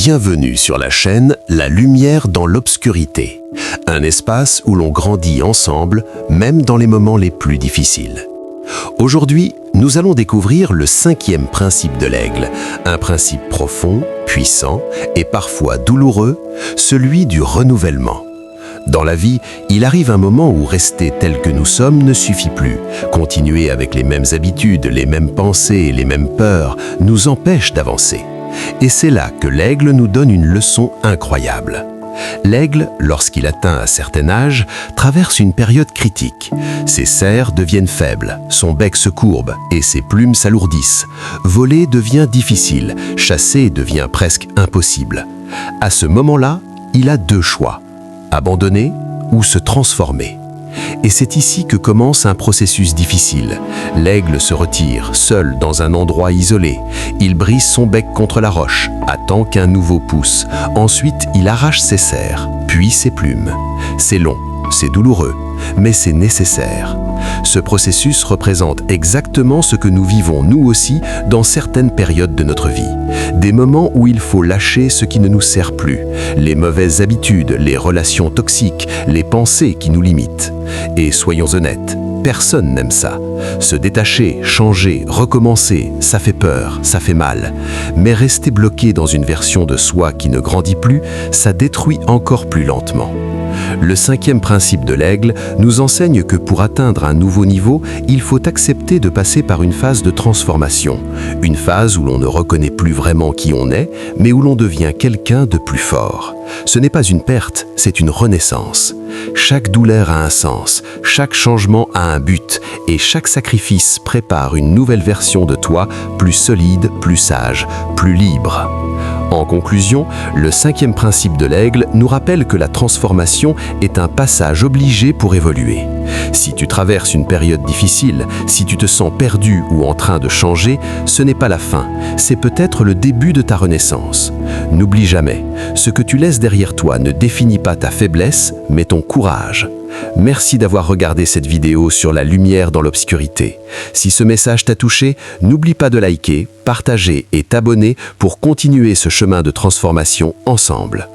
Bienvenue sur la chaîne La Lumière dans l'Obscurité, un espace où l'on grandit ensemble, même dans les moments les plus difficiles. Aujourd'hui, nous allons découvrir le 5e principe de l'aigle, un principe profond, puissant et parfois douloureux, celui du renouvellement. Dans la vie, il arrive un moment où rester tel que nous sommes ne suffit plus. Continuer avec les mêmes habitudes, les mêmes pensées et les mêmes peurs nous empêche d'avancer. Et c'est là que l'aigle nous donne une leçon incroyable. L'aigle, lorsqu'il atteint un certain âge, traverse une période critique. Ses serres deviennent faibles, son bec se courbe et ses plumes s'alourdissent. Voler devient difficile, chasser devient presque impossible. À ce moment-là, il a deux choix: abandonner ou se transformer. Et c'est ici que commence un processus difficile. L'aigle se retire, seul dans un endroit isolé. Il brise son bec contre la roche, attend qu'un nouveau pousse. Ensuite, il arrache ses serres, puis ses plumes. C'est long, c'est douloureux, mais c'est nécessaire. Ce processus représente exactement ce que nous vivons nous aussi dans certaines périodes de notre vie. Des moments où il faut lâcher ce qui ne nous sert plus, les mauvaises habitudes, les relations toxiques, les pensées qui nous limitent. Et soyons honnêtes, personne n'aime ça. Se détacher, changer, recommencer, ça fait peur, ça fait mal. Mais rester bloqué dans une version de soi qui ne grandit plus, ça détruit encore plus lentement. Le 5e principe de l'aigle nous enseigne que pour atteindre un nouveau niveau, il faut accepter de passer par une phase de transformation. Une phase où l'on ne reconnaît plus vraiment qui on est, mais où l'on devient quelqu'un de plus fort. Ce n'est pas une perte, c'est une renaissance. Chaque douleur a un sens, chaque changement a un but, et chaque sacrifice prépare une nouvelle version de toi, plus solide, plus sage, plus libre. En conclusion, le 5e principe de l'aigle nous rappelle que la transformation est un passage obligé pour évoluer. Si tu traverses une période difficile, si tu te sens perdu ou en train de changer, ce n'est pas la fin, c'est peut-être le début de ta renaissance. N'oublie jamais, ce que tu laisses derrière toi ne définit pas ta faiblesse, mais ton courage. Merci d'avoir regardé cette vidéo sur la lumière dans l'obscurité. Si ce message t'a touché, n'oublie pas de liker, partager et t'abonner pour continuer ce chemin de transformation ensemble.